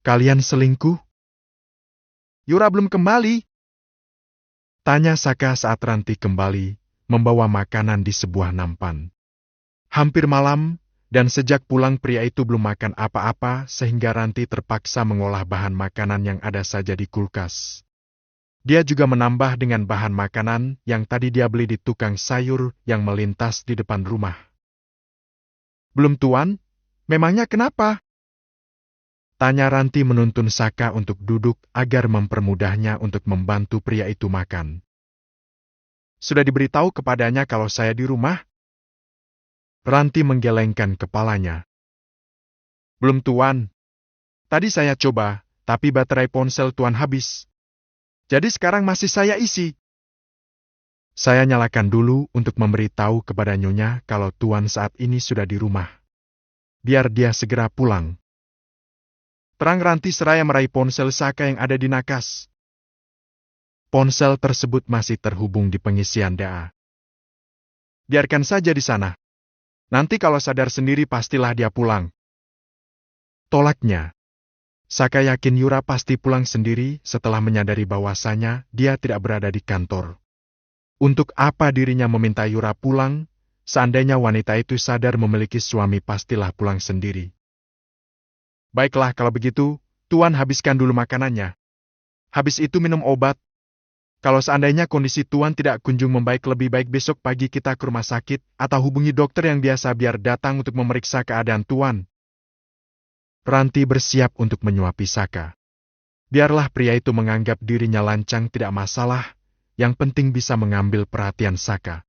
Kalian selingkuh? Yura belum kembali. Tanya Saka saat Ranti kembali, membawa makanan di sebuah nampan. Hampir malam, dan sejak pulang pria itu belum makan apa-apa sehingga Ranti terpaksa mengolah bahan makanan yang ada saja di kulkas. Dia juga menambah dengan bahan makanan yang tadi dia beli di tukang sayur yang melintas di depan rumah. Belum Tuan? Memangnya kenapa? Tanya Ranti menuntun Saka untuk duduk agar mempermudahnya untuk membantu pria itu makan. Sudah diberitahu kepadanya kalau saya di rumah? Ranti menggelengkan kepalanya. Belum Tuan. Tadi saya coba, tapi baterai ponsel Tuan habis. Jadi sekarang masih saya isi. Saya nyalakan dulu untuk memberitahu kepada Nyonya kalau Tuan saat ini sudah di rumah. Biar dia segera pulang. Terang Ranti seraya meraih ponsel Saka yang ada di nakas. Ponsel tersebut masih terhubung di pengisian DA. Biarkan saja di sana. Nanti kalau sadar sendiri pastilah dia pulang. Tolaknya. Saka yakin Yura pasti pulang sendiri setelah menyadari bahwasanya dia tidak berada di kantor. Untuk apa dirinya meminta Yura pulang, seandainya wanita itu sadar memiliki suami pastilah pulang sendiri. Baiklah kalau begitu, Tuan habiskan dulu makanannya. Habis itu minum obat. Kalau seandainya kondisi Tuan tidak kunjung membaik, lebih baik besok pagi kita ke rumah sakit atau hubungi dokter yang biasa biar datang untuk memeriksa keadaan Tuan. Ranti bersiap untuk menyuapi Saka. Biarlah pria itu menganggap dirinya lancang tidak masalah, yang penting bisa mengambil perhatian Saka.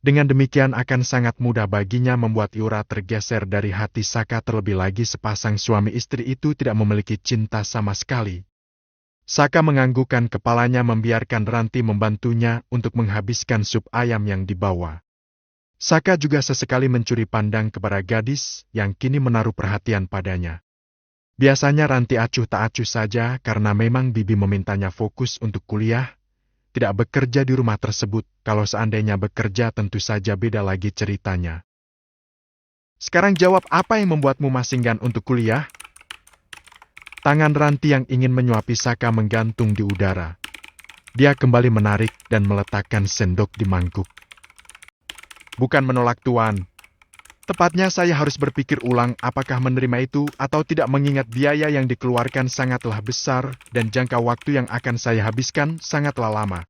Dengan demikian akan sangat mudah baginya membuat Yura tergeser dari hati Saka, terlebih lagi sepasang suami istri itu tidak memiliki cinta sama sekali. Saka menganggukkan kepalanya membiarkan Ranti membantunya untuk menghabiskan sup ayam yang dibawa. Saka juga sesekali mencuri pandang kepada gadis yang kini menaruh perhatian padanya. Biasanya Ranti acuh tak acuh saja karena memang bibi memintanya fokus untuk kuliah, tidak bekerja di rumah tersebut. Kalau seandainya bekerja tentu saja beda lagi ceritanya. Sekarang jawab, apa yang membuatmu masih enggan untuk kuliah? Tangan Ranti yang ingin menyuapi Saka menggantung di udara. Dia kembali menarik dan meletakkan sendok di mangkuk. Bukan menolak Tuan. Tepatnya saya harus berpikir ulang apakah menerima itu atau tidak, mengingat biaya yang dikeluarkan sangatlah besar dan jangka waktu yang akan saya habiskan sangatlah lama.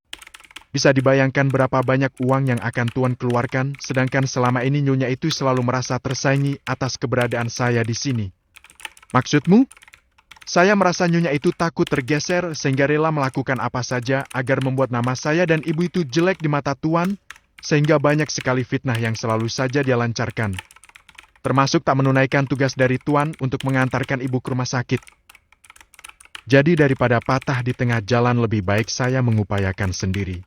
Bisa dibayangkan berapa banyak uang yang akan Tuan keluarkan, sedangkan selama ini Nyonya itu selalu merasa tersaingi atas keberadaan saya di sini. Maksudmu? Saya merasa Nyonya itu takut tergeser sehingga rela melakukan apa saja agar membuat nama saya dan ibu itu jelek di mata Tuan, sehingga banyak sekali fitnah yang selalu saja dia lancarkan. Termasuk tak menunaikan tugas dari Tuan untuk mengantarkan ibu ke rumah sakit. Jadi daripada patah di tengah jalan, lebih baik saya mengupayakan sendiri.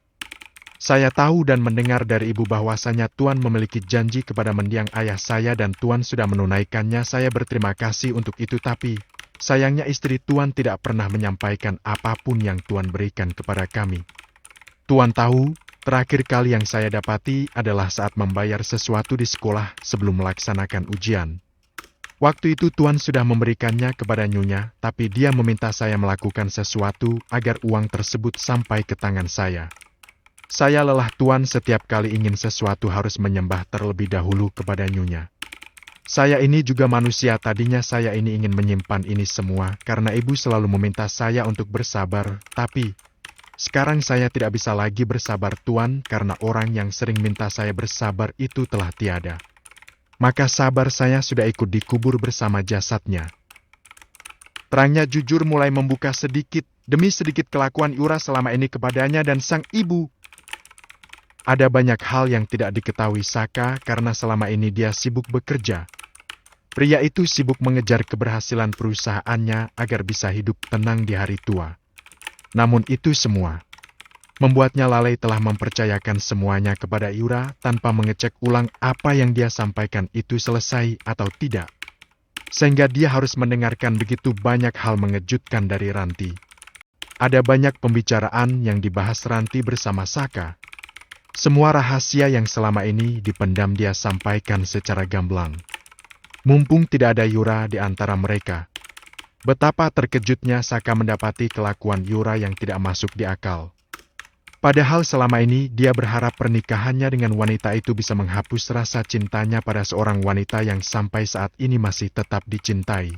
Saya tahu dan mendengar dari ibu bahwasanya Tuan memiliki janji kepada mendiang ayah saya dan Tuan sudah menunaikannya. Saya berterima kasih untuk itu, tapi sayangnya istri Tuan tidak pernah menyampaikan apapun yang Tuan berikan kepada kami. Tuan tahu, terakhir kali yang saya dapati adalah saat membayar sesuatu di sekolah sebelum melaksanakan ujian. Waktu itu Tuan sudah memberikannya kepada Nyonya, tapi dia meminta saya melakukan sesuatu agar uang tersebut sampai ke tangan saya. Saya lelah Tuan, setiap kali ingin sesuatu harus menyembah terlebih dahulu kepada Nyonya. Saya ini juga manusia, tadinya saya ini ingin menyimpan ini semua karena ibu selalu meminta saya untuk bersabar, tapi sekarang saya tidak bisa lagi bersabar Tuan karena orang yang sering minta saya bersabar itu telah tiada. Maka sabar saya sudah ikut dikubur bersama jasadnya. Terangnya jujur mulai membuka sedikit demi sedikit kelakuan Yura selama ini kepadanya dan sang ibu. Ada banyak hal yang tidak diketahui Saka karena selama ini dia sibuk bekerja. Pria itu sibuk mengejar keberhasilan perusahaannya agar bisa hidup tenang di hari tua. Namun itu semua membuatnya lalai telah mempercayakan semuanya kepada Yura tanpa mengecek ulang apa yang dia sampaikan itu selesai atau tidak. Sehingga dia harus mendengarkan begitu banyak hal mengejutkan dari Ranti. Ada banyak pembicaraan yang dibahas Ranti bersama Saka. Semua rahasia yang selama ini dipendam dia sampaikan secara gamblang. Mumpung tidak ada Yura di antara mereka, Betapa terkejutnya Saka mendapati kelakuan Yura yang tidak masuk di akal. Padahal selama ini dia berharap pernikahannya dengan wanita itu bisa menghapus rasa cintanya pada seorang wanita yang sampai saat ini masih tetap dicintai.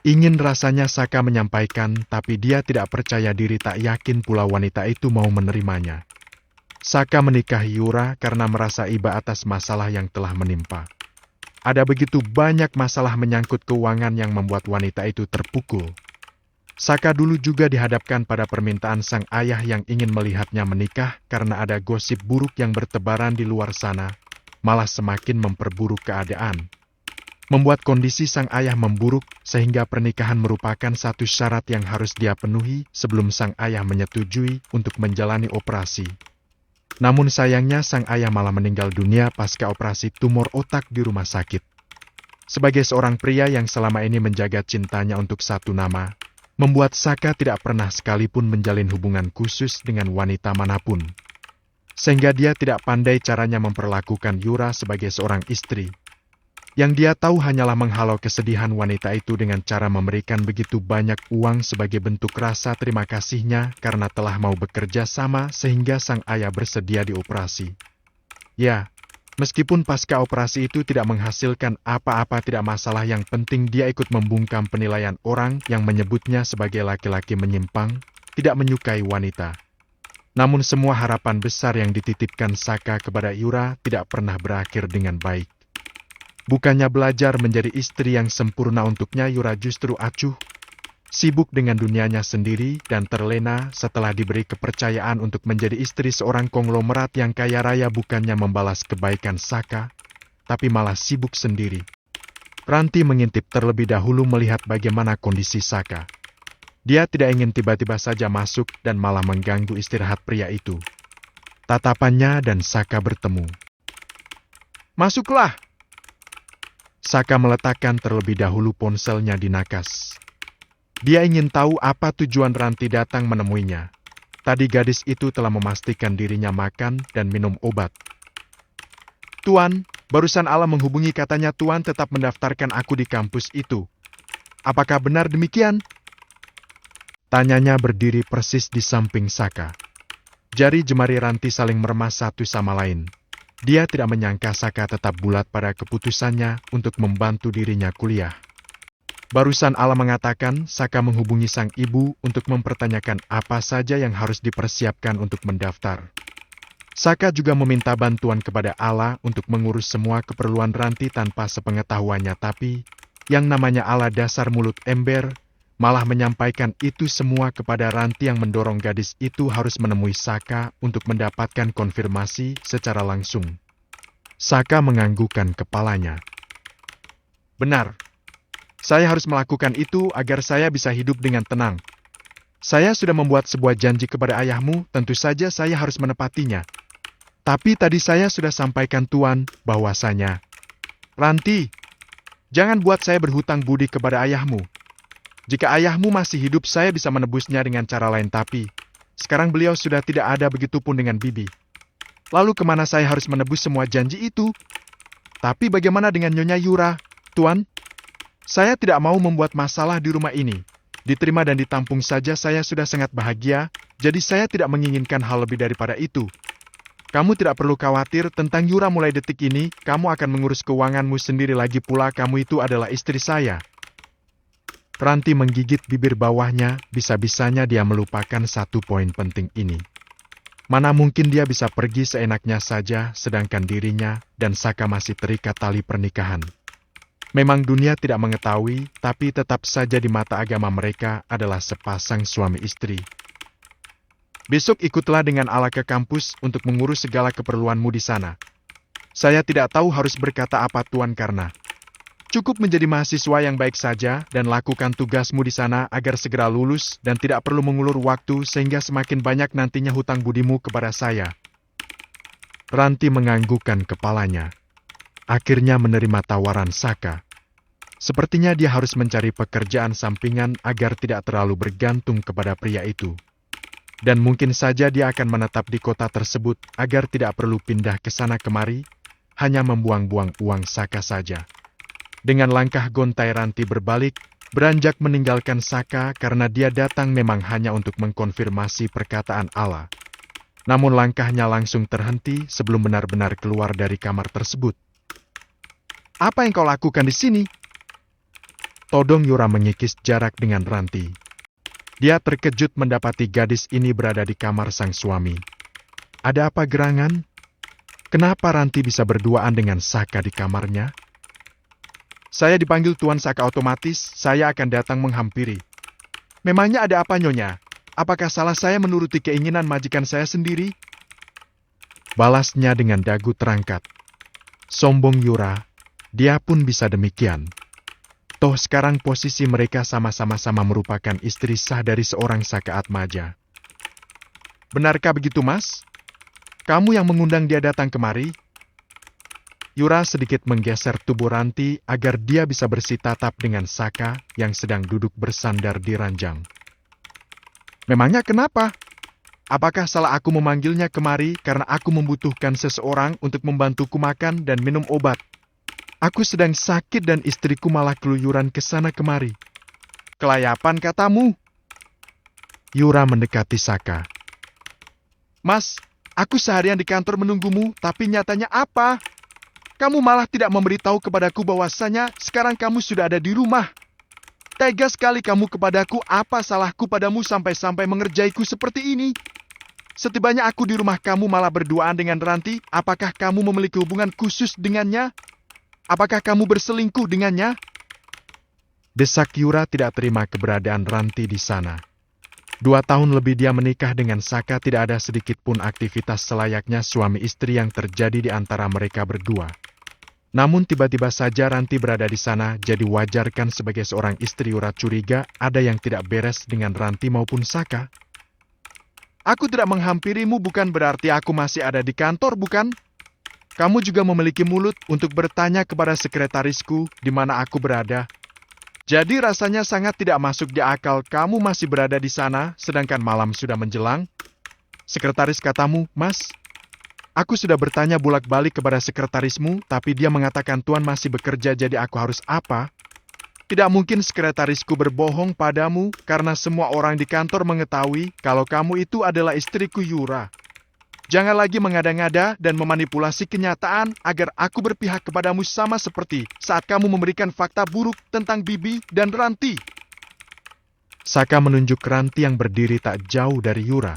Ingin rasanya Saka menyampaikan, tapi dia tidak percaya diri, tak yakin pula wanita itu mau menerimanya. Saka menikahi Yura karena merasa iba atas masalah yang telah menimpa. Ada begitu banyak masalah menyangkut keuangan yang membuat wanita itu terpukul. Saka dulu juga dihadapkan pada permintaan sang ayah yang ingin melihatnya menikah karena ada gosip buruk yang bertebaran di luar sana, malah semakin memperburuk keadaan. Membuat kondisi sang ayah memburuk sehingga pernikahan merupakan satu syarat yang harus dia penuhi sebelum sang ayah menyetujui untuk menjalani operasi. Namun sayangnya sang ayah malah meninggal dunia pasca operasi tumor otak di rumah sakit. Sebagai seorang pria yang selama ini menjaga cintanya untuk satu nama, membuat Saka tidak pernah sekalipun menjalin hubungan khusus dengan wanita manapun. Sehingga dia tidak pandai caranya memperlakukan Yura sebagai seorang istri. Yang dia tahu hanyalah menghalau kesedihan wanita itu dengan cara memberikan begitu banyak uang sebagai bentuk rasa terima kasihnya karena telah mau bekerja sama sehingga sang ayah bersedia dioperasi. Ya, meskipun pasca operasi itu tidak menghasilkan apa-apa, tidak masalah, yang penting dia ikut membungkam penilaian orang yang menyebutnya sebagai laki-laki menyimpang, tidak menyukai wanita. Namun semua harapan besar yang dititipkan Saka kepada Yura tidak pernah berakhir dengan baik. Bukannya belajar menjadi istri yang sempurna untuknya, Yura justru acuh, sibuk dengan dunianya sendiri dan terlena setelah diberi kepercayaan untuk menjadi istri seorang konglomerat yang kaya raya. Bukannya membalas kebaikan Saka, tapi malah sibuk sendiri. Ranti mengintip terlebih dahulu melihat bagaimana kondisi Saka. Dia tidak ingin tiba-tiba saja masuk dan malah mengganggu istirahat pria itu. Tatapannya dan Saka bertemu. "Masuklah!" Saka meletakkan terlebih dahulu ponselnya di nakas. Dia ingin tahu apa tujuan Ranti datang menemuinya. Tadi gadis itu telah memastikan dirinya makan dan minum obat. "Tuan, barusan Ala menghubungi, katanya Tuan tetap mendaftarkan aku di kampus itu. Apakah benar demikian?" Tanyanya berdiri persis di samping Saka. Jari jemari Ranti saling meremas satu sama lain. Dia tidak menyangka Saka tetap bulat pada keputusannya untuk membantu dirinya kuliah. Barusan Ala mengatakan Saka menghubungi sang ibu untuk mempertanyakan apa saja yang harus dipersiapkan untuk mendaftar. Saka juga meminta bantuan kepada Ala untuk mengurus semua keperluan Ranti tanpa sepengetahuannya, tapi yang namanya Ala dasar mulut ember, malah menyampaikan itu semua kepada Ranti yang mendorong gadis itu harus menemui Saka untuk mendapatkan konfirmasi secara langsung. Saka menganggukkan kepalanya. "Benar. Saya harus melakukan itu agar saya bisa hidup dengan tenang. Saya sudah membuat sebuah janji kepada ayahmu, tentu saja saya harus menepatinya. Tapi tadi saya sudah sampaikan Tuan bahwasanya, Ranti, jangan buat saya berhutang budi kepada ayahmu. Jika ayahmu masih hidup, saya bisa menebusnya dengan cara lain, tapi sekarang beliau sudah tidak ada, begitupun dengan bibi. Lalu kemana saya harus menebus semua janji itu? Tapi bagaimana dengan Nyonya Yura, Tuan? Saya tidak mau membuat masalah di rumah ini. Diterima dan ditampung saja saya sudah sangat bahagia, jadi saya tidak menginginkan hal lebih daripada itu. Kamu tidak perlu khawatir tentang Yura, mulai detik ini, kamu akan mengurus keuanganmu sendiri, lagi pula kamu itu adalah istri saya." Ranti menggigit bibir bawahnya, bisa-bisanya dia melupakan satu poin penting ini. Mana mungkin dia bisa pergi seenaknya saja, sedangkan dirinya dan Saka masih terikat tali pernikahan. Memang dunia tidak mengetahui, tapi tetap saja di mata agama mereka adalah sepasang suami istri. "Besok ikutlah dengan Ala ke kampus untuk mengurus segala keperluanmu di sana. Saya tidak tahu harus berkata apa Tuan, karena cukup menjadi mahasiswa yang baik saja dan lakukan tugasmu di sana agar segera lulus dan tidak perlu mengulur waktu sehingga semakin banyak nantinya hutang budimu kepada saya." Ranti menganggukkan kepalanya. Akhirnya menerima tawaran Saka. Sepertinya dia harus mencari pekerjaan sampingan agar tidak terlalu bergantung kepada pria itu. Dan mungkin saja dia akan menetap di kota tersebut agar tidak perlu pindah ke sana kemari, hanya membuang-buang uang Saka saja. Dengan langkah gontai Ranti berbalik, beranjak meninggalkan Saka karena dia datang memang hanya untuk mengkonfirmasi perkataan Allah. Namun langkahnya langsung terhenti sebelum benar-benar keluar dari kamar tersebut. Apa yang kau lakukan di sini? Todong Yura mengikis jarak dengan Ranti. Dia terkejut mendapati gadis ini berada di kamar sang suami. Ada apa gerangan? Kenapa Ranti bisa berduaan dengan Saka di kamarnya? Saya dipanggil Tuan Saka otomatis, saya akan datang menghampiri. Memangnya ada apa Nyonya? Apakah salah saya menuruti keinginan majikan saya sendiri? Balasnya dengan dagu terangkat. Sombong Yura, dia pun bisa demikian. Toh sekarang posisi mereka sama-sama merupakan istri sah dari seorang Saka Atmaja. Benarkah begitu, Mas? Kamu yang mengundang dia datang kemari? Yura sedikit menggeser tubuh Ranti agar dia bisa bersitatap dengan Saka yang sedang duduk bersandar di ranjang. Memangnya kenapa? Apakah salah aku memanggilnya kemari karena aku membutuhkan seseorang untuk membantuku makan dan minum obat? Aku sedang sakit dan istriku malah keluyuran ke sana kemari. Kelayapan katamu. Yura mendekati Saka. Mas, aku seharian di kantor menunggumu, tapi nyatanya apa? Kamu malah tidak memberitahu kepadaku bahwasanya sekarang kamu sudah ada di rumah. Tega sekali kamu kepadaku, apa salahku padamu sampai-sampai mengerjaiku seperti ini? Setibanya aku di rumah kamu malah berduaan dengan Ranti, apakah kamu memiliki hubungan khusus dengannya? Apakah kamu berselingkuh dengannya? Desak Yura tidak terima keberadaan Ranti di sana. 2 tahun lebih dia menikah dengan Saka, tidak ada sedikit pun aktivitas selayaknya suami istri yang terjadi di antara mereka berdua. Namun tiba-tiba saja Ranti berada di sana, jadi wajar kan sebagai seorang istri Yura curiga ada yang tidak beres dengan Ranti maupun Saka. Aku tidak menghampirimu bukan berarti aku masih ada di kantor, bukan? Kamu juga memiliki mulut untuk bertanya kepada sekretarisku di mana aku berada. Jadi rasanya sangat tidak masuk di akal kamu masih berada di sana sedangkan malam sudah menjelang. Sekretaris katamu, Mas. Aku sudah bertanya bolak-balik kepada sekretarismu, tapi dia mengatakan Tuan masih bekerja, jadi aku harus apa? Tidak mungkin sekretarisku berbohong padamu karena semua orang di kantor mengetahui kalau kamu itu adalah istriku Yura. Jangan lagi mengada-ngada dan memanipulasi kenyataan agar aku berpihak kepadamu sama seperti saat kamu memberikan fakta buruk tentang Bibi dan Ranti. Saka menunjuk Ranti yang berdiri tak jauh dari Yura.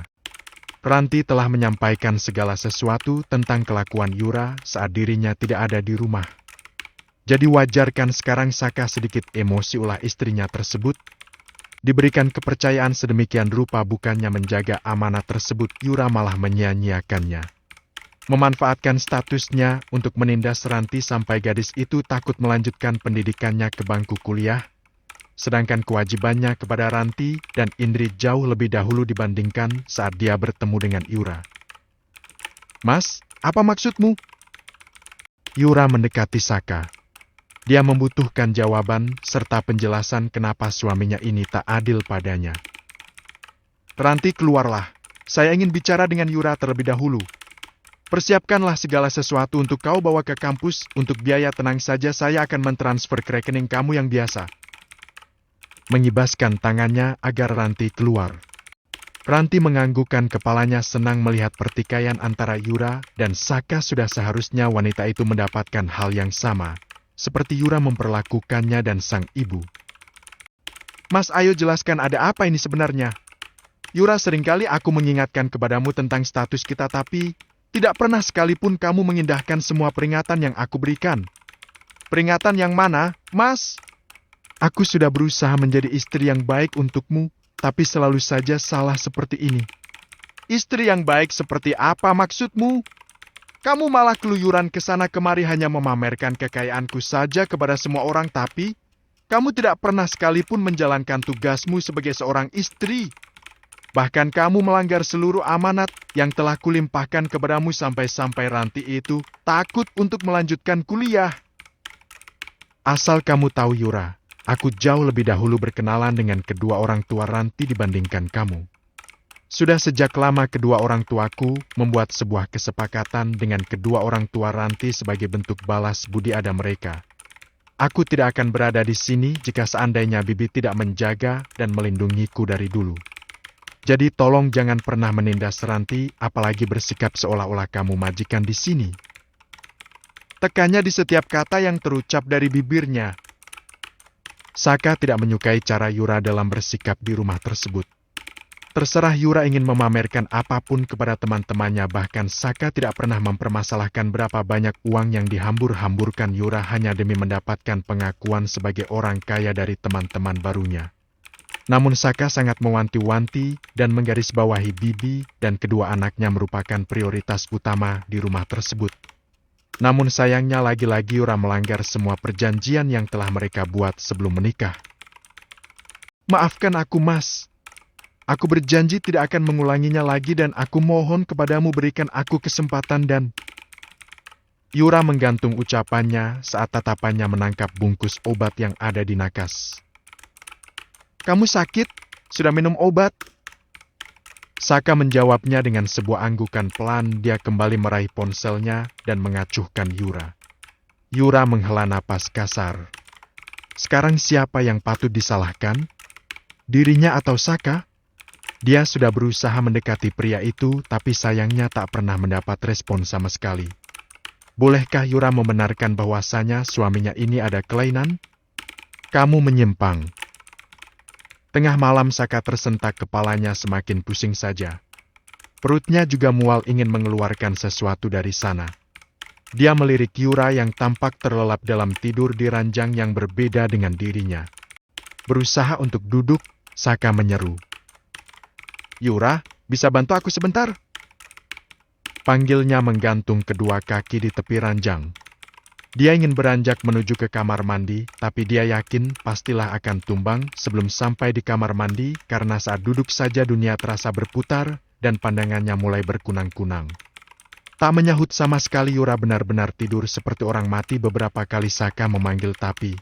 Ranti telah menyampaikan segala sesuatu tentang kelakuan Yura saat dirinya tidak ada di rumah. Jadi wajar kan sekarang Saka sedikit emosi ulah istrinya tersebut. Diberikan kepercayaan sedemikian rupa bukannya menjaga amanat tersebut, Yura malah menyia-nyiakannya. Memanfaatkan statusnya untuk menindas Ranti sampai gadis itu takut melanjutkan pendidikannya ke bangku kuliah. Sedangkan kewajibannya kepada Ranti dan Indri jauh lebih dahulu dibandingkan saat dia bertemu dengan Yura. Mas, apa maksudmu? Yura mendekati Saka. Dia membutuhkan jawaban serta penjelasan kenapa suaminya ini tak adil padanya. Ranti, keluarlah. Saya ingin bicara dengan Yura terlebih dahulu. Persiapkanlah segala sesuatu untuk kau bawa ke kampus. Untuk biaya tenang saja saya akan mentransfer ke rekening kamu yang biasa. Mengibaskan tangannya agar Ranti keluar. Ranti menganggukkan kepalanya senang melihat pertikaian antara Yura dan Saka. Sudah seharusnya wanita itu mendapatkan hal yang sama, seperti Yura memperlakukannya dan sang ibu. Mas, ayo jelaskan ada apa ini sebenarnya? Yura, seringkali aku mengingatkan kepadamu tentang status kita, tapi tidak pernah sekalipun kamu mengindahkan semua peringatan yang aku berikan. Peringatan yang mana, Mas? Aku sudah berusaha menjadi istri yang baik untukmu, tapi selalu saja salah seperti ini. Istri yang baik seperti apa maksudmu? Kamu malah keluyuran ke sana kemari hanya memamerkan kekayaanku saja kepada semua orang, tapi kamu tidak pernah sekalipun menjalankan tugasmu sebagai seorang istri. Bahkan kamu melanggar seluruh amanat yang telah kulimpahkan kepadamu sampai-sampai Ranti itu takut untuk melanjutkan kuliah. Asal kamu tahu Yura, aku jauh lebih dahulu berkenalan dengan kedua orang tua Ranti dibandingkan kamu. Sudah sejak lama kedua orang tuaku membuat sebuah kesepakatan dengan kedua orang tua Ranti sebagai bentuk balas budi ada mereka. Aku tidak akan berada di sini jika seandainya Bibi tidak menjaga dan melindungiku dari dulu. Jadi tolong jangan pernah menindas Ranti, apalagi bersikap seolah-olah kamu majikan di sini. Tekannya di setiap kata yang terucap dari bibirnya. Saka tidak menyukai cara Yura dalam bersikap di rumah tersebut. Terserah Yura ingin memamerkan apapun kepada teman-temannya, bahkan Saka tidak pernah mempermasalahkan berapa banyak uang yang dihambur-hamburkan Yura hanya demi mendapatkan pengakuan sebagai orang kaya dari teman-teman barunya. Namun Saka sangat mewanti-wanti dan menggarisbawahi Bibi dan kedua anaknya merupakan prioritas utama di rumah tersebut. Namun sayangnya lagi-lagi Yura melanggar semua perjanjian yang telah mereka buat sebelum menikah. Maafkan aku, Mas. Aku berjanji tidak akan mengulanginya lagi dan aku mohon kepadamu berikan aku kesempatan dan... Yura menggantung ucapannya saat tatapannya menangkap bungkus obat yang ada di nakas. Kamu sakit? Sudah minum obat? Saka menjawabnya dengan sebuah anggukan pelan. Dia kembali meraih ponselnya dan mengacuhkan Yura. Yura menghela napas kasar. Sekarang siapa yang patut disalahkan? Dirinya atau Saka? Dia sudah berusaha mendekati pria itu, tapi sayangnya tak pernah mendapat respon sama sekali. Bolehkah Yura membenarkan bahwasanya suaminya ini ada kelainan? Kamu menyimpang. Tengah malam Saka tersentak, kepalanya semakin pusing saja. Perutnya juga mual ingin mengeluarkan sesuatu dari sana. Dia melirik Yura yang tampak terlelap dalam tidur di ranjang yang berbeda dengan dirinya. Berusaha untuk duduk, Saka menyeru. Yura, bisa bantu aku sebentar? Panggilnya menggantung kedua kaki di tepi ranjang. Dia ingin beranjak menuju ke kamar mandi, tapi dia yakin pastilah akan tumbang sebelum sampai di kamar mandi karena saat duduk saja dunia terasa berputar dan pandangannya mulai berkunang-kunang. Tak menyahut sama sekali, Yura benar-benar tidur seperti orang mati. Beberapa kali Saka memanggil tapi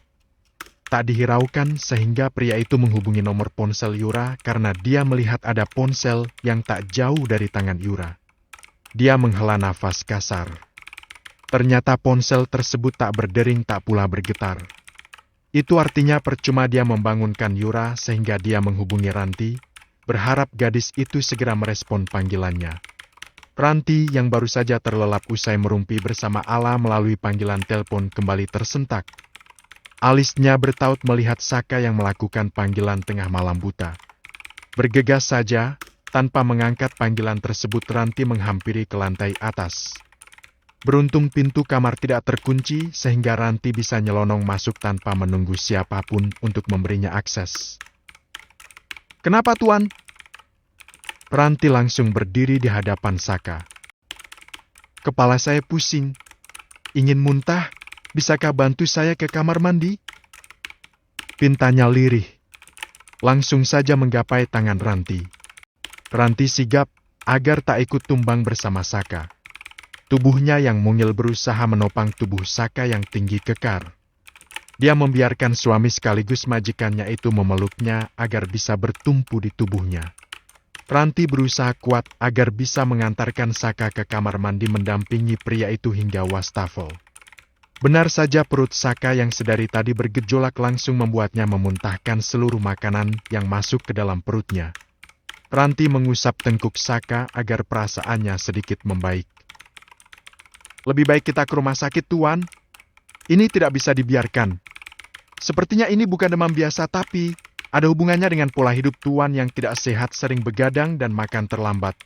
tak dihiraukan sehingga pria itu menghubungi nomor ponsel Yura karena dia melihat ada ponsel yang tak jauh dari tangan Yura. Dia menghela nafas kasar. Ternyata ponsel tersebut tak berdering, tak pula bergetar. Itu artinya percuma dia membangunkan Yura sehingga dia menghubungi Ranti, berharap gadis itu segera merespon panggilannya. Ranti yang baru saja terlelap usai merumpi bersama Ala melalui panggilan telepon kembali tersentak. Alisnya bertaut melihat Saka yang melakukan panggilan tengah malam buta. Bergegas saja, tanpa mengangkat panggilan tersebut Ranti menghampiri ke lantai atas. Beruntung pintu kamar tidak terkunci sehingga Ranti bisa nyelonong masuk tanpa menunggu siapapun untuk memberinya akses. Kenapa, Tuan? Ranti langsung berdiri di hadapan Saka. Kepala saya pusing. Ingin muntah, bisakah bantu saya ke kamar mandi? Pintanya lirih. Langsung saja menggapai tangan Ranti. Ranti sigap agar tak ikut tumbang bersama Saka. Tubuhnya yang mungil berusaha menopang tubuh Saka yang tinggi kekar. Dia membiarkan suami sekaligus majikannya itu memeluknya agar bisa bertumpu di tubuhnya. Ranti berusaha kuat agar bisa mengantarkan Saka ke kamar mandi mendampingi pria itu hingga wastafel. Benar saja perut Saka yang sedari tadi bergejolak langsung membuatnya memuntahkan seluruh makanan yang masuk ke dalam perutnya. Ranti mengusap tengkuk Saka agar perasaannya sedikit membaik. Lebih baik kita ke rumah sakit, Tuan. Ini tidak bisa dibiarkan. Sepertinya ini bukan demam biasa, tapi ada hubungannya dengan pola hidup Tuan yang tidak sehat, sering begadang dan makan terlambat.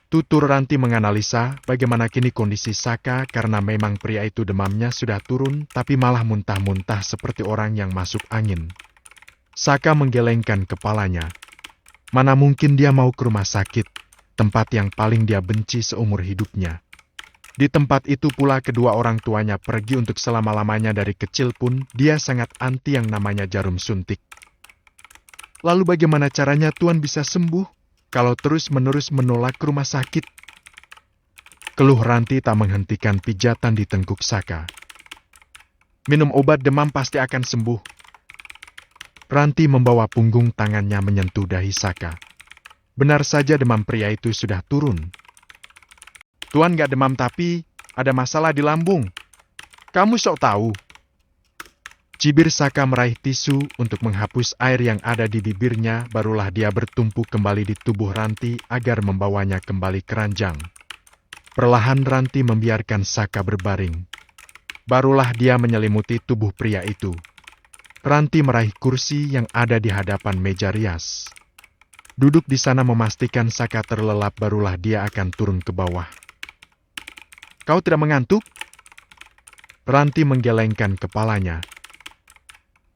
Tutur Ranti menganalisa bagaimana kini kondisi Saka karena memang pria itu demamnya sudah turun, tapi malah muntah-muntah seperti orang yang masuk angin. Saka menggelengkan kepalanya. Mana mungkin dia mau ke rumah sakit, tempat yang paling dia benci seumur hidupnya. Di tempat itu pula kedua orang tuanya pergi untuk selama-lamanya. Dari kecil pun dia sangat anti yang namanya jarum suntik. Lalu bagaimana caranya Tuan bisa sembuh kalau terus-menerus menolak ke rumah sakit? Keluh Ranti tak menghentikan pijatan di tengkuk Saka. Minum obat demam pasti akan sembuh. Ranti membawa punggung tangannya menyentuh dahi Saka. Benar saja demam pria itu sudah turun. Tuan gak demam tapi ada masalah di lambung. Kamu sok tahu. Cibir Saka meraih tisu untuk menghapus air yang ada di bibirnya, barulah dia bertumpu kembali di tubuh Ranti agar membawanya kembali ke ranjang. Perlahan Ranti membiarkan Saka berbaring. Barulah dia menyelimuti tubuh pria itu. Ranti meraih kursi yang ada di hadapan meja rias. Duduk di sana memastikan Saka terlelap, barulah dia akan turun ke bawah. "Kau tidak mengantuk?" Ranti menggelengkan kepalanya.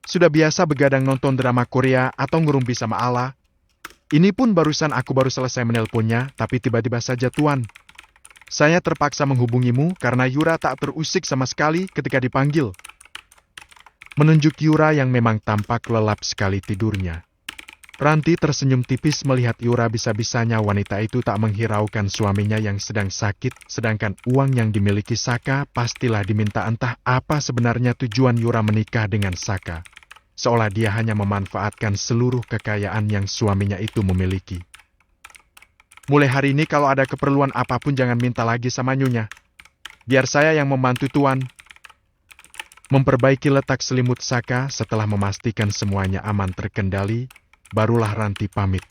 "Sudah biasa begadang nonton drama Korea atau ngerumpi sama Allah. Ini pun barusan aku baru selesai menelponnya, tapi tiba-tiba saja Tuan. Saya terpaksa menghubungimu karena Yura tak terusik sama sekali ketika dipanggil." Menunjuk Yura yang memang tampak lelap sekali tidurnya. Ranti tersenyum tipis melihat Yura bisa-bisanya wanita itu tak menghiraukan suaminya yang sedang sakit, sedangkan uang yang dimiliki Saka pastilah diminta. Entah apa sebenarnya tujuan Yura menikah dengan Saka. Seolah dia hanya memanfaatkan seluruh kekayaan yang suaminya itu memiliki. "Mulai hari ini kalau ada keperluan apapun jangan minta lagi sama Nyonya. Biar saya yang membantu Tuan." Memperbaiki letak selimut Saka setelah memastikan semuanya aman terkendali, barulah Ranti pamit.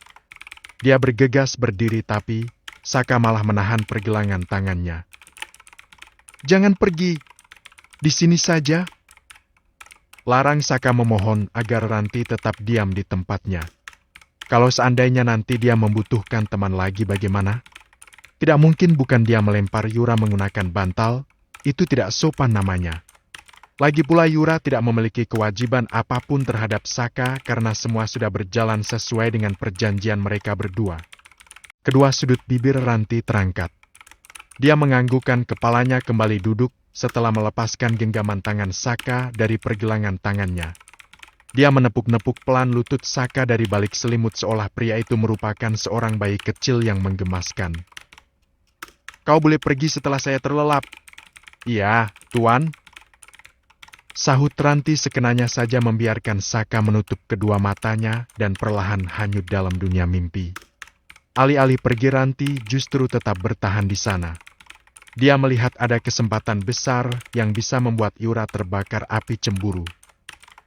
Dia bergegas berdiri tapi Saka malah menahan pergelangan tangannya. "Jangan pergi. Di sini saja." Larang Saka memohon agar Ranti tetap diam di tempatnya. Kalau seandainya nanti dia membutuhkan teman lagi bagaimana? Tidak mungkin bukan dia melempar Yura menggunakan bantal, itu tidak sopan namanya. Lagi pula Yura tidak memiliki kewajiban apapun terhadap Saka karena semua sudah berjalan sesuai dengan perjanjian mereka berdua. Kedua sudut bibir Ranti terangkat. Dia menganggukkan kepalanya kembali duduk setelah melepaskan genggaman tangan Saka dari pergelangan tangannya. Dia menepuk-nepuk pelan lutut Saka dari balik selimut seolah pria itu merupakan seorang bayi kecil yang menggemaskan. "Kau boleh pergi setelah saya terlelap." "Iya, Tuan." Sahut Ranti sekenanya saja membiarkan Saka menutup kedua matanya dan perlahan hanyut dalam dunia mimpi. Alih-alih pergi Ranti justru tetap bertahan di sana. Dia melihat ada kesempatan besar yang bisa membuat Yura terbakar api cemburu.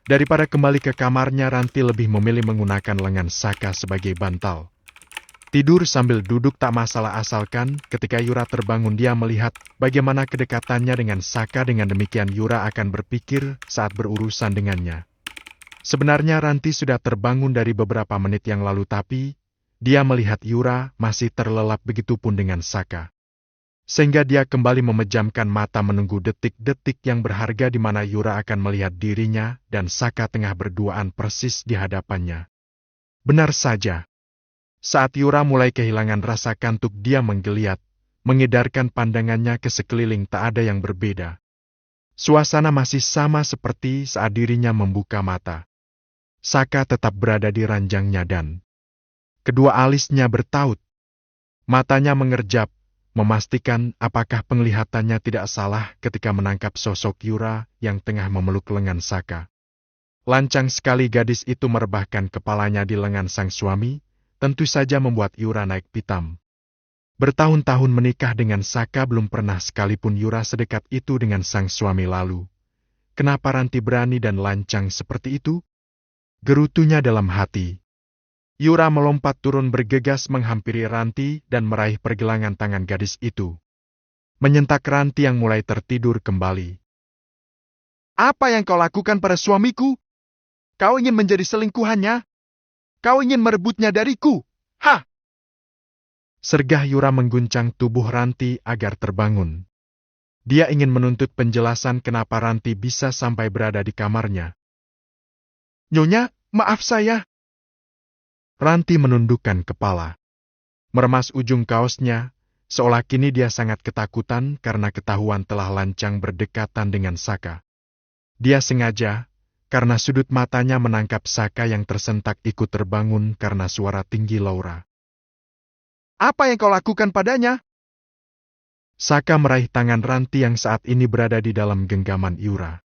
Daripada kembali ke kamarnya, Ranti lebih memilih menggunakan lengan Saka sebagai bantal. Tidur sambil duduk tak masalah asalkan ketika Yura terbangun dia melihat bagaimana kedekatannya dengan Saka. Dengan demikian Yura akan berpikir saat berurusan dengannya. Sebenarnya Ranti sudah terbangun dari beberapa menit yang lalu tapi dia melihat Yura masih terlelap, begitupun dengan Saka. Sehingga dia kembali memejamkan mata menunggu detik-detik yang berharga di mana Yura akan melihat dirinya dan Saka tengah berduaan persis di hadapannya. Benar saja. Saat Yura mulai kehilangan rasa kantuk dia menggeliat, mengedarkan pandangannya ke sekeliling tak ada yang berbeda. Suasana masih sama seperti saat dirinya membuka mata. Saka tetap berada di ranjangnya dan kedua alisnya bertaut. Matanya mengerjap, memastikan apakah penglihatannya tidak salah ketika menangkap sosok Yura yang tengah memeluk lengan Saka. Lancang sekali gadis itu merebahkan kepalanya di lengan sang suami, tentu saja membuat Yura naik pitam. Bertahun-tahun menikah dengan Saka belum pernah sekalipun Yura sedekat itu dengan sang suami lalu. Kenapa Ranti berani dan lancang seperti itu? Gerutunya dalam hati. Yura melompat turun bergegas menghampiri Ranti dan meraih pergelangan tangan gadis itu. Menyentak Ranti yang mulai tertidur kembali. "Apa yang kau lakukan pada suamiku? Kau ingin menjadi selingkuhannya? Kau ingin merebutnya dariku? Hah!" Sergah Yura mengguncang tubuh Ranti agar terbangun. Dia ingin menuntut penjelasan kenapa Ranti bisa sampai berada di kamarnya. "Nyonya, maaf saya." Ranti menundukkan kepala. Meremas ujung kaosnya, seolah kini dia sangat ketakutan karena ketahuan telah lancang berdekatan dengan Saka. Dia sengaja, karena sudut matanya menangkap Saka yang tersentak ikut terbangun karena suara tinggi Laura. "Apa yang kau lakukan padanya?" Saka meraih tangan Ranti yang saat ini berada di dalam genggaman Yura.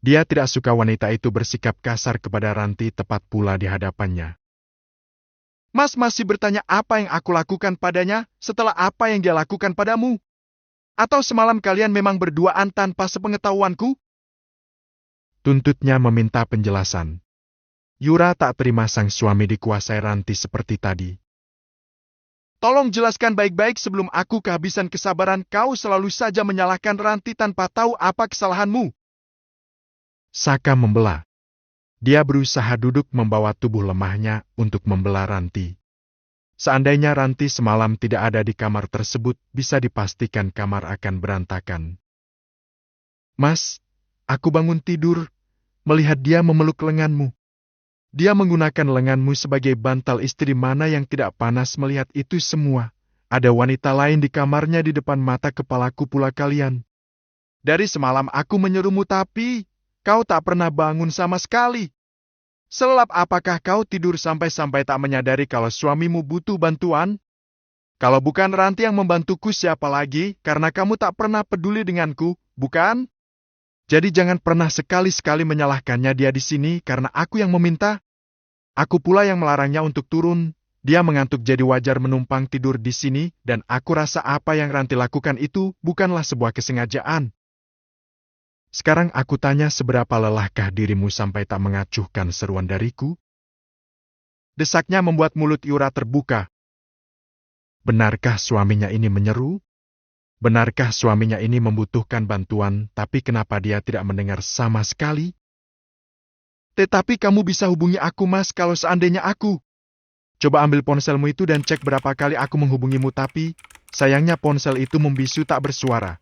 Dia tidak suka wanita itu bersikap kasar kepada Ranti tepat pula di hadapannya. "Mas masih bertanya apa yang aku lakukan padanya setelah apa yang dia lakukan padamu? Atau semalam kalian memang berduaan tanpa sepengetahuanku?" Tuntutnya meminta penjelasan. Yura tak terima sang suami dikuasai Ranti seperti tadi. Tolong jelaskan baik-baik sebelum aku kehabisan kesabaran. Kau selalu saja menyalahkan Ranti tanpa tahu apa kesalahanmu. Saka membela. Dia berusaha duduk membawa tubuh lemahnya untuk membela Ranti. Seandainya Ranti semalam tidak ada di kamar tersebut, bisa dipastikan kamar akan berantakan. Mas, aku bangun tidur, melihat dia memeluk lenganmu. Dia menggunakan lenganmu sebagai bantal. Istri mana yang tidak panas melihat itu semua? Ada wanita lain di kamarnya di depan mata kepalaku pula kalian. Dari semalam aku menyerumu tapi kau tak pernah bangun sama sekali. Selelap apakah kau tidur sampai-sampai tak menyadari kalau suamimu butuh bantuan? Kalau bukan Ranti yang membantuku siapa lagi, karena kamu tak pernah peduli denganku, bukan? Jadi jangan pernah sekali-sekali menyalahkannya. Dia di sini karena aku yang meminta. Aku pula yang melarangnya untuk turun. Dia mengantuk jadi wajar menumpang tidur di sini, dan aku rasa apa yang Ranti lakukan itu bukanlah sebuah kesengajaan. Sekarang aku tanya, seberapa lelahkah dirimu sampai tak mengacuhkan seruan dariku? Desaknya membuat mulut Yura terbuka. Benarkah suaminya ini menyeru? Benarkah suaminya ini membutuhkan bantuan, tapi kenapa dia tidak mendengar sama sekali? Tetapi kamu bisa hubungi aku, Mas, kalau seandainya aku. Coba ambil ponselmu itu dan cek berapa kali aku menghubungimu, tapi sayangnya ponsel itu membisu tak bersuara.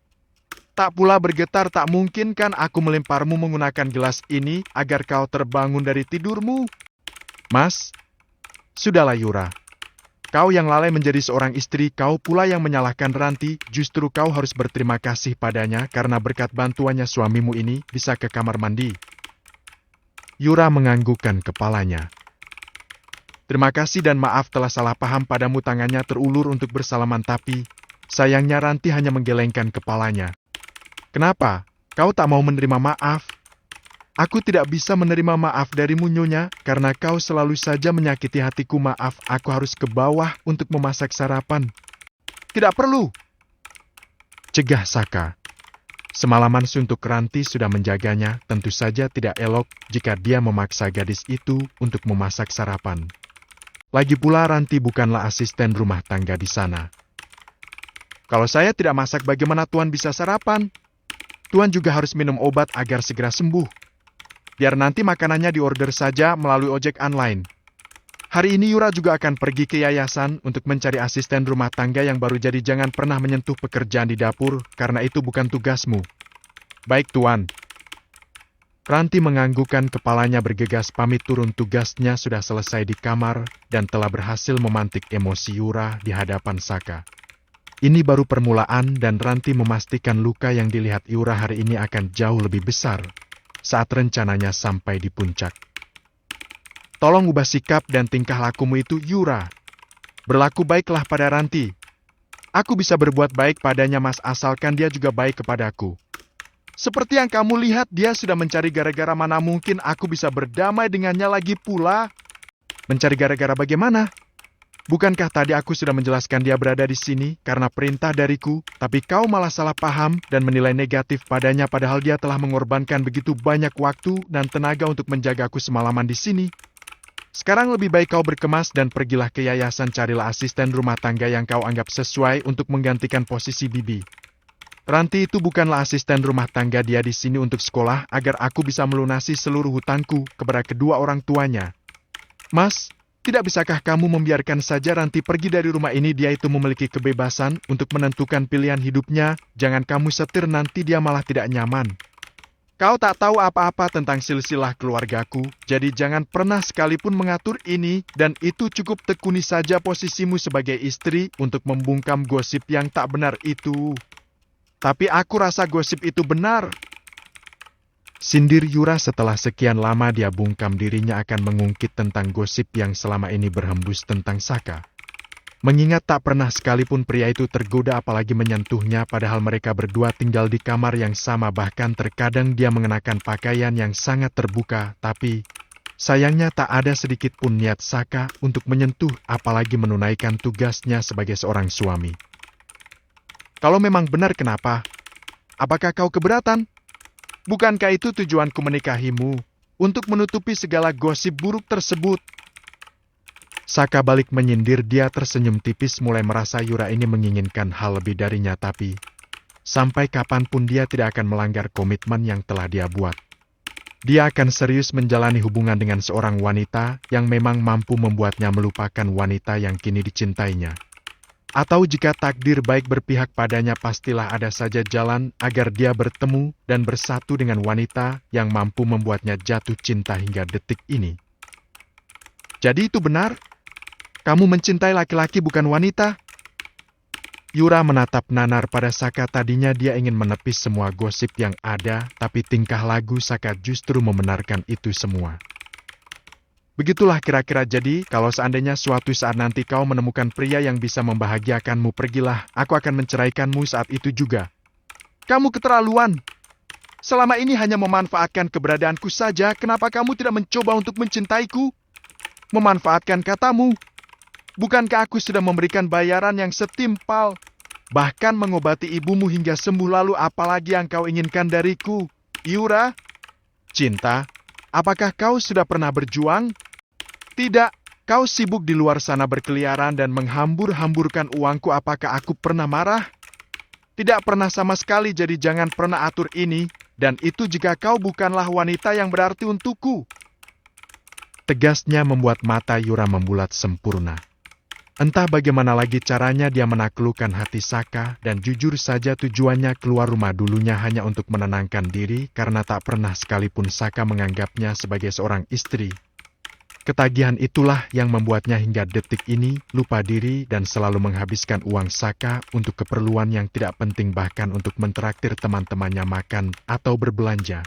Tak pula bergetar. Tak mungkin kan aku melemparmu menggunakan gelas ini agar kau terbangun dari tidurmu? Mas, sudahlah Yura. Kau yang lalai menjadi seorang istri, kau pula yang menyalahkan Ranti. Justru kau harus berterima kasih padanya karena berkat bantuannya suamimu ini bisa ke kamar mandi. Yura menganggukkan kepalanya. Terima kasih dan maaf telah salah paham padamu. Tangannya terulur untuk bersalaman tapi sayangnya Ranti hanya menggelengkan kepalanya. Kenapa? Kau tak mau menerima maaf? Aku tidak bisa menerima maaf darimu, Nyonya, karena kau selalu saja menyakiti hatiku. Maaf, aku harus ke bawah untuk memasak sarapan. Tidak perlu. Cegah Saka. Semalaman suntuk Ranti sudah menjaganya, tentu saja tidak elok jika dia memaksa gadis itu untuk memasak sarapan. Lagi pula Ranti bukanlah asisten rumah tangga di sana. Kalau saya tidak masak, bagaimana Tuan bisa sarapan? Tuan juga harus minum obat agar segera sembuh. Biar nanti makanannya diorder saja melalui ojek online. Hari ini Yura juga akan pergi ke yayasan untuk mencari asisten rumah tangga yang baru jadi. Jangan pernah menyentuh pekerjaan di dapur, karena itu bukan tugasmu. Baik, Tuan. Ranti menganggukkan kepalanya bergegas pamit turun. Tugasnya sudah selesai di kamar dan telah berhasil memantik emosi Yura di hadapan Saka. Ini baru permulaan dan Ranti memastikan luka yang dilihat Yura hari ini akan jauh lebih besar saat rencananya sampai di puncak. Tolong ubah sikap dan tingkah lakumu itu, Yura. Berlaku baiklah pada Ranti. Aku bisa berbuat baik padanya, Mas, asalkan dia juga baik kepadaku. Seperti yang kamu lihat, dia sudah mencari gara-gara. Mana mungkin aku bisa berdamai dengannya lagi pula. Mencari gara-gara bagaimana? Bukankah tadi aku sudah menjelaskan dia berada di sini karena perintah dariku, tapi kau malah salah paham dan menilai negatif padanya padahal dia telah mengorbankan begitu banyak waktu dan tenaga untuk menjagaku semalaman di sini. Sekarang lebih baik kau berkemas dan pergilah ke yayasan, carilah asisten rumah tangga yang kau anggap sesuai untuk menggantikan posisi Bibi. Ranti itu bukanlah asisten rumah tangga, dia di sini untuk sekolah agar aku bisa melunasi seluruh hutangku kepada kedua orang tuanya. Mas, tidak bisakah kamu membiarkan saja Ranti pergi dari rumah ini? Dia itu memiliki kebebasan untuk menentukan pilihan hidupnya. Jangan kamu setir, nanti dia malah tidak nyaman. Kau tak tahu apa-apa tentang silsilah keluargaku, jadi jangan pernah sekalipun mengatur ini, dan itu cukup tekuni saja posisimu sebagai istri untuk membungkam gosip yang tak benar itu. Tapi aku rasa gosip itu benar. Sindir Yura setelah sekian lama dia bungkam dirinya akan mengungkit tentang gosip yang selama ini berhembus tentang Saka. Mengingat tak pernah sekalipun pria itu tergoda apalagi menyentuhnya padahal mereka berdua tinggal di kamar yang sama, bahkan terkadang dia mengenakan pakaian yang sangat terbuka, tapi sayangnya tak ada sedikit pun niat Saka untuk menyentuh apalagi menunaikan tugasnya sebagai seorang suami. Kalau memang benar, kenapa? Apakah kau keberatan? Bukankah itu tujuanku menikahimu? Untuk menutupi segala gosip buruk tersebut. Saka balik menyindir. Dia tersenyum tipis mulai merasa Yura ini menginginkan hal lebih darinya, tapi sampai kapanpun dia tidak akan melanggar komitmen yang telah dia buat. Dia akan serius menjalani hubungan dengan seorang wanita yang memang mampu membuatnya melupakan wanita yang kini dicintainya. Atau jika takdir baik berpihak padanya, pastilah ada saja jalan agar dia bertemu dan bersatu dengan wanita yang mampu membuatnya jatuh cinta hingga detik ini. Jadi itu benar? Kamu mencintai laki-laki bukan wanita? Yura menatap nanar pada Saka. Tadinya dia ingin menepis semua gosip yang ada, tapi tingkah laku Saka justru membenarkan itu semua. Begitulah kira-kira. Jadi, kalau seandainya suatu saat nanti kau menemukan pria yang bisa membahagiakanmu, pergilah, aku akan menceraikanmu saat itu juga. Kamu keterlaluan. Selama ini hanya memanfaatkan keberadaanku saja, kenapa kamu tidak mencoba untuk mencintaiku? Memanfaatkan katamu. Bukankah aku sudah memberikan bayaran yang setimpal? Bahkan mengobati ibumu hingga sembuh, lalu apalagi yang kau inginkan dariku? Yura? Cinta? Apakah kau sudah pernah berjuang? Tidak, kau sibuk di luar sana berkeliaran dan menghambur-hamburkan uangku. Apakah aku pernah marah? Tidak pernah sama sekali, jadi jangan pernah atur ini, dan itu jika kau bukanlah wanita yang berarti untukku. Tegasnya membuat mata Yura membulat sempurna. Entah bagaimana lagi caranya dia menaklukkan hati Saka, dan jujur saja tujuannya keluar rumah dulunya hanya untuk menenangkan diri karena tak pernah sekalipun Saka menganggapnya sebagai seorang istri. Ketagihan itulah yang membuatnya hingga detik ini lupa diri dan selalu menghabiskan uang Saka untuk keperluan yang tidak penting, bahkan untuk mentraktir teman-temannya makan atau berbelanja.